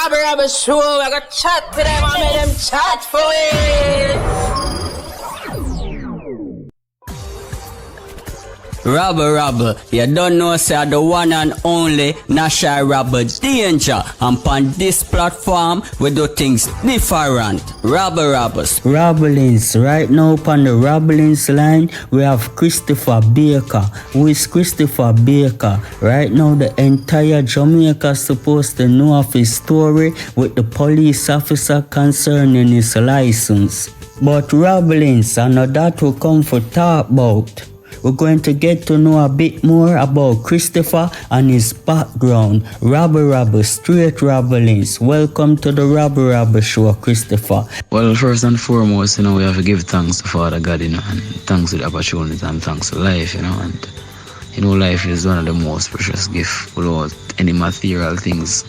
Rabble Rabble Show. I got chat to them and make them chat for it. Rabble Rabble, you don't know say the one and only NASH-I Rabble Danger. And on this platform we do things different. Rabble Rabbles. Rabblings, right now upon the Rabblings line we have Christopher Baker. Who is Christopher Baker? Right now the entire Jamaica is supposed to know of his story with the police officer concerning his license. But Rabblings, I know that will come for talk about. We're going to get to know a bit more about Christopher and his background. Rabble Rabble, straight Rabblings. Welcome to the Rabble Rabble Show, Christopher. Well, first and foremost, we have to give thanks to Father God, and thanks to the opportunity and thanks to life, and life is one of the most precious gifts without any material things.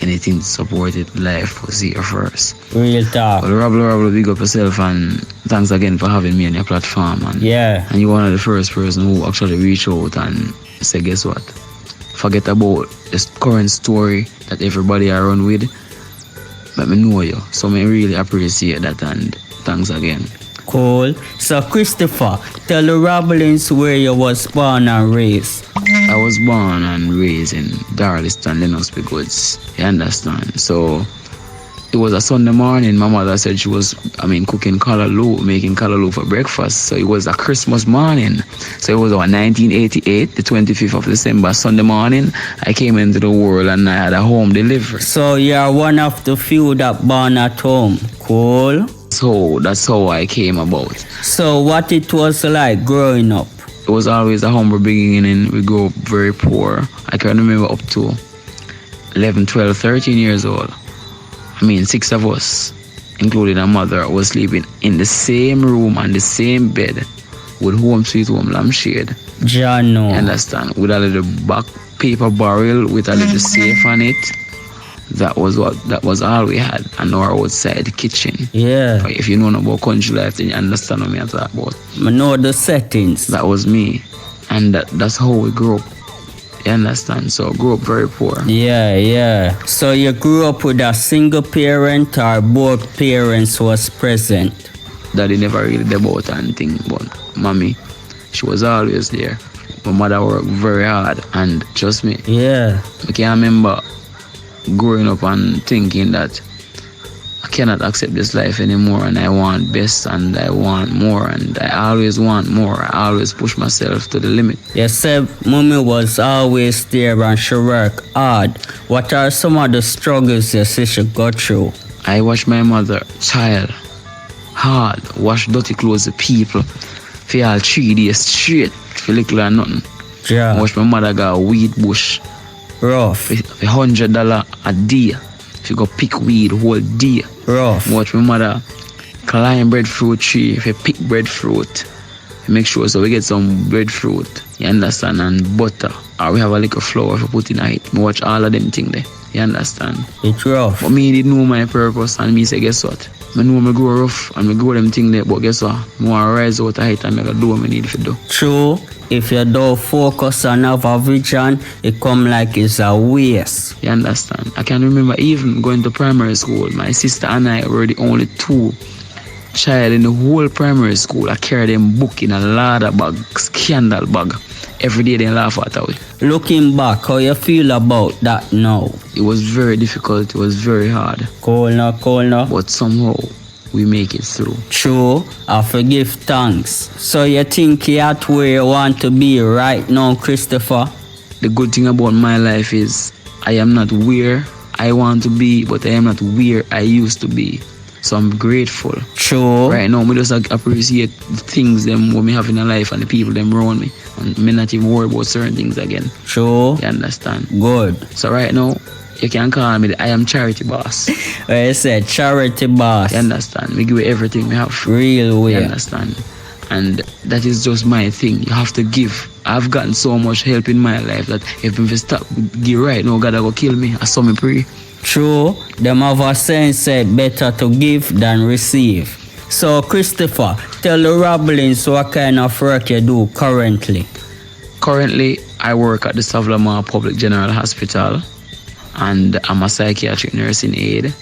Anything to support it, life was here first. Real talk. Well, Rabble, big up yourself and thanks again for having me on your platform. And you're one of the first person who actually reach out and say, guess what? Forget about this current story that everybody around with. Let me know you. So I really appreciate that and thanks again. Cool. So Christopher, tell the Rabblings where you was born and raised. I was born and raised in Darliston, Lenosby Goods. You understand? So it was a Sunday morning. My mother said she was, cooking callaloo, making callaloo for breakfast. So it was a Christmas morning. So it was 1988, the 25th of December, Sunday morning. I came into the world and I had a home delivery. So you're one of the few that born at home. Cool. So that's how I came about. So what it was like growing up? It was always a humble beginning. We grew up very poor. I can remember up to 11, 12, 13 years old. 6 of us, including a mother, was sleeping in the same room and the same bed with home sweet home lampshade. Jano. You understand? With a little back paper barrel with a little safe on it. That was all we had, and our outside kitchen. Yeah. If you know about country life, then you understand what I'm talking about. I know the settings. That was me, and that's how we grew up. You understand? So I grew up very poor. Yeah. So you grew up with a single parent or both parents was present? Daddy never really did about anything, but mommy, she was always there. My mother worked very hard, and trust me. Yeah. I can remember growing up and thinking that I cannot accept this life anymore and I want best and I want more and I always want more. I always push myself to the limit. You said mommy was always there and she worked hard. What are some of the struggles your sister got through? I watched my mother child hard, wash dirty clothes of people for all 3 days straight for little or nothing. Yeah. I watched my mother go a weed bush. Rough. For $100 a day. If you go pick weed whole day. Rough. Watch my mother climb breadfruit tree. If you pick breadfruit, make sure so we get some breadfruit. You understand? And butter. Or we have a little flour for put in it. Me watch all of them things there. You understand? It's rough. But me didn't know my purpose and me say guess what? I know me grow rough and me grow them things there, but guess what? I want to rise out of it and make a do what I need to do. True. If you don't focus and have a vision, it come like it's a waste. You understand? I can remember even going to primary school. My sister and I were the only 2 child in the whole primary school. I carried them book in a ladder bag, scandal bag. Every day they laugh at us. Looking back, how you feel about that now? It was very difficult. It was very hard. Cool now. But somehow we make it through. True, I forgive thanks. So you think you're at where you want to be right now, Christopher? The good thing about my life is I am not where I want to be, but I am not where I used to be. So I'm grateful. True. Right now, I just appreciate the things them what me have in a life and the people them around me. And me not even worry about certain things again. True. You understand? Good. So right now, you can call me the I am charity boss. I said charity boss. You understand? We give you everything we have. Real way. You understand? And that is just my thing. You have to give. I've gotten so much help in my life that if I stop give right now, God will kill me. I saw me pray. True. Them have a saying said better to give than receive. So Christopher, tell the Rabblings what kind of work you do currently. Currently, I work at the Savlamar Public General Hospital and I'm a psychiatric nursing aide,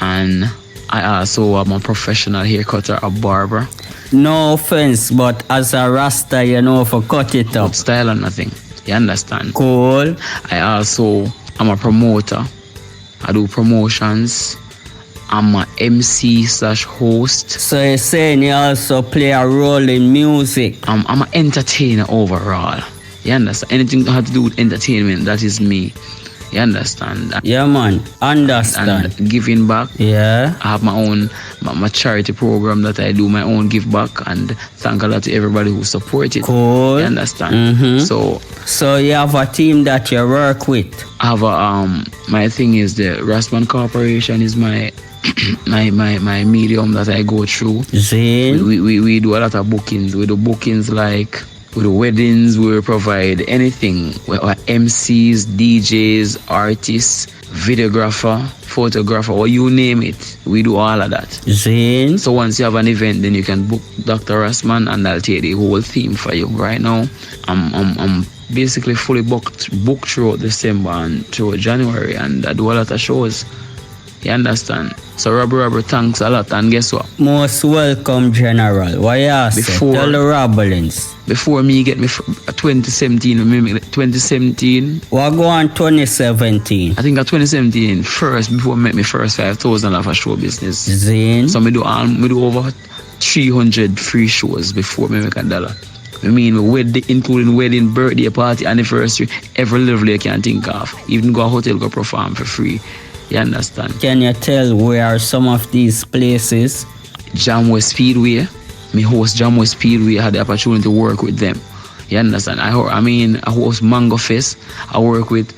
and I also am a professional haircutter, a barber. No offense, but as a Rasta, you know, for cut it up. Style and nothing. You understand? Cool. I also am a promoter. I do promotions. I'm a MC / host. So you're saying you also play a role in music? I'm an entertainer overall. You understand? Anything that has to do with entertainment, that is me. You understand? Yeah, man. Understand. And giving back. Yeah. I have my own my charity program that I do, my own give back, and thank a lot to everybody who support it. Cool. You understand? Mm-hmm. So you have a team that you work with? I have a my thing is the Rastaman Corporation is my my medium that I go through. Zane. We do a lot of bookings. We do bookings like with weddings, we provide anything. We are MCs, DJs, artists, videographer, photographer, or you name it. We do all of that. Zane. So once you have an event, then you can book Dr. Rastaman and I'll take the whole theme for you. Right now, I'm basically fully booked throughout December and throughout January, and I do a lot of shows. You understand? So Rabble, thanks a lot, and guess what? Most welcome, General. Why you ask? Tell the Rabblings. Before me get me 2017, 2017. What go on 2017? I think at 2017 first, before I make me first 5,000 of a show business. Zane. So me do over 300 free shows before me make $1. I mean, including wedding, birthday party, anniversary, every level you can think of. Even go a hotel, go perform for free. You understand? Can you tell where are some of these places? Jamway Speedway. Me host Jamway Speedway. I had the opportunity to work with them. You understand? I host Mango Fest. I work with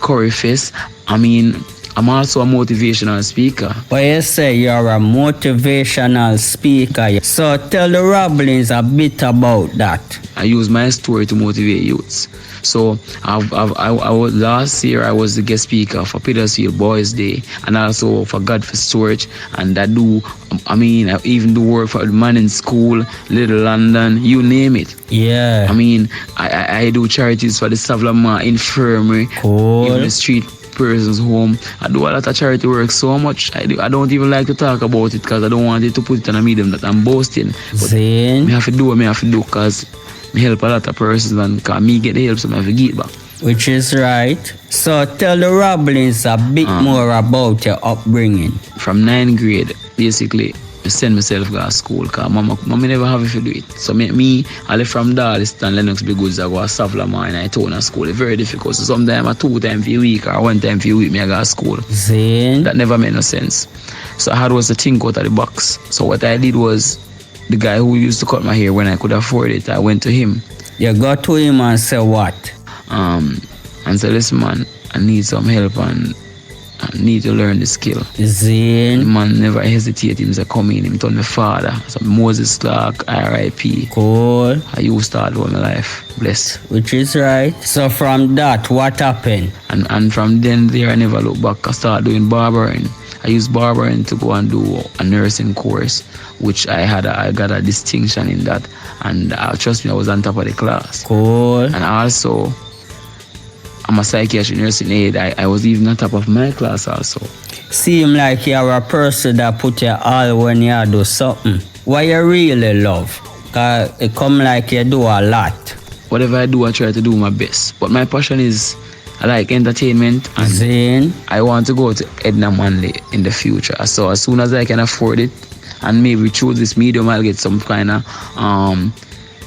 Curry Fest. I'm also a motivational speaker. But you say you're a motivational speaker. So tell the Rabblings a bit about that. I use my story to motivate youths. So last year I was the guest speaker for Petersfield Boys Day and also for God for Storage, and I even do work for the Man in School, Little London, you name it. Yeah. I do charities for the Savlama Infirmary, cool. Even the street person's home. I do a lot of charity work so much. I don't even like to talk about it because I don't want it to put it on a medium that I'm boasting. But Zane. I have to do what I have to do because I help a lot of persons and because me get the help, so I have to give back. Which is right. So tell the Rabblings a bit more about your upbringing. From 9th grade, basically, I send myself to school because mommy never have to do it. So I left from Darliston, Lennox Big Goods, I go to Savlama and I town at school. It's very difficult. So sometimes I 2 times a week or 1 time a week I go to school. Zane. That never made no sense. So I had was to think out of the box. So what I did was, the guy who used to cut my hair when I could afford it, I went to him. You go to him and say what? And said, listen man, I need some help and I need to learn the skill. Zane. The man never hesitated. He said, come in. He told my father. So Moses Clark, RIP. Cool. I used to start all my life. Blessed. Which is right. So from that, what happened? And from then there, I never looked back. I started doing barbering. I used barbering to go and do a nursing course, which I got a distinction in that. And trust me, I was on top of the class. Cool. And also, I'm a psychiatric nursing aide. I was even on top of my class also. Seem like you're a person that put your all when you do something. What you really love? Cause it come like you do a lot. Whatever I do, I try to do my best. But my passion is, I like entertainment, and Zane. I want to go to Edna Manley in the future. So as soon as I can afford it, and maybe through this medium, I'll get some kind of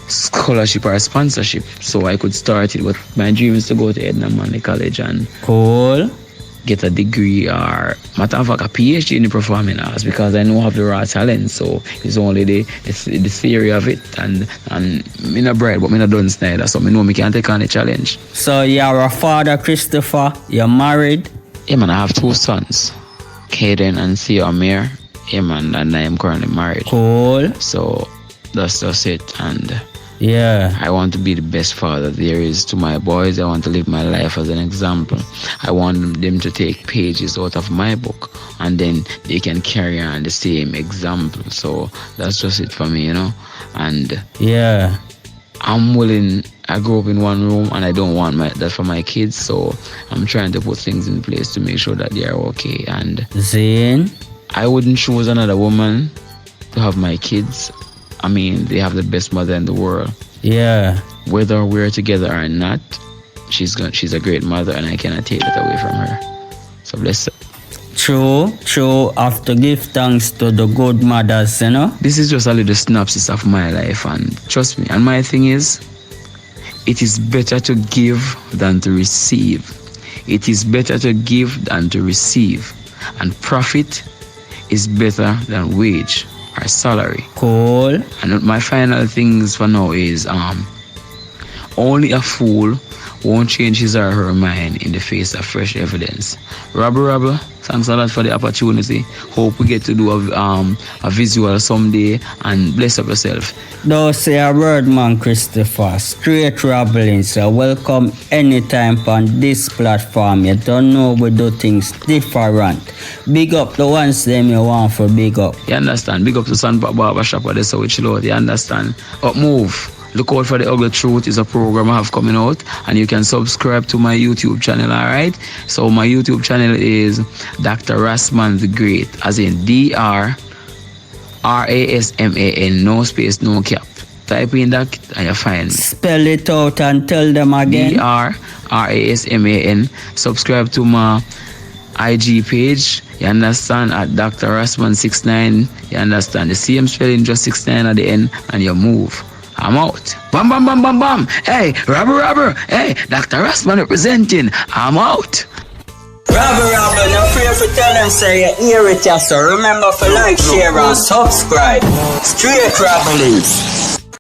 scholarship or sponsorship, so I could start it. But my dream is to go to Edna Manley College and cool. Get a degree or matter of fact a PhD in the performing arts, because I know I have the raw talent. So it's only the theory of it, and me not bright but me not done neither, so me know me can take on the challenge. So you're a father, Christopher. You're married? Yeah man, I have 2 sons, Kaden and Theo Amir. Yeah man, and I am currently married. Cool. So that's just it. And yeah, I want to be the best father there is to my boys. I want to live my life as an example. I want them to take pages out of my book, and then they can carry on the same example. So that's just it for me, you know. And yeah, I grew up in one room and I don't want that for my kids, so I'm trying to put things in place to make sure that they are okay. And Zane? I wouldn't choose another woman to have my kids. I mean, they have the best mother in the world. Yeah. Whether we're together or not, she's a great mother and I cannot take that away from her. So bless her. True. I have to give thanks to the good mothers, you know. This is just a little synopsis of my life, and trust me, and my thing is, it is better to give than to receive. It is better to give than to receive. And profit is better than wage or salary. Cool. And my final things for now is only a fool won't change his or her mind in the face of fresh evidence. Rabble, thanks a lot for the opportunity. Hope we get to do a visual someday, and bless up yourself. Don't say a word, man, Christopher. Straight rabbling, so welcome anytime on this platform. You don't know we do things different. Big up the ones them you want for big up. You understand? Big up to Sunpark Barber Shop, that's how we chill out. You understand? Up move. Look out for The Ugly Truth is a program I have coming out, and you can subscribe to my YouTube channel, alright? So my YouTube channel is Dr. Rastaman the Great, as in Drrastaman, no space, no cap. Type in that and you find me. Spell it out and tell them again. Drrastaman. Subscribe to my IG page, you understand, at Dr. Rastaman69. You understand? The same spelling, just 69 at the end, and you move. I'm out. Bam, bam, bam, bam, bam. Hey, Rabble. Hey, Dr. Rastaman representing. I'm out. Rabble, no fear for tell them say you hear it, so remember to like, share and subscribe. Straight Rabblings.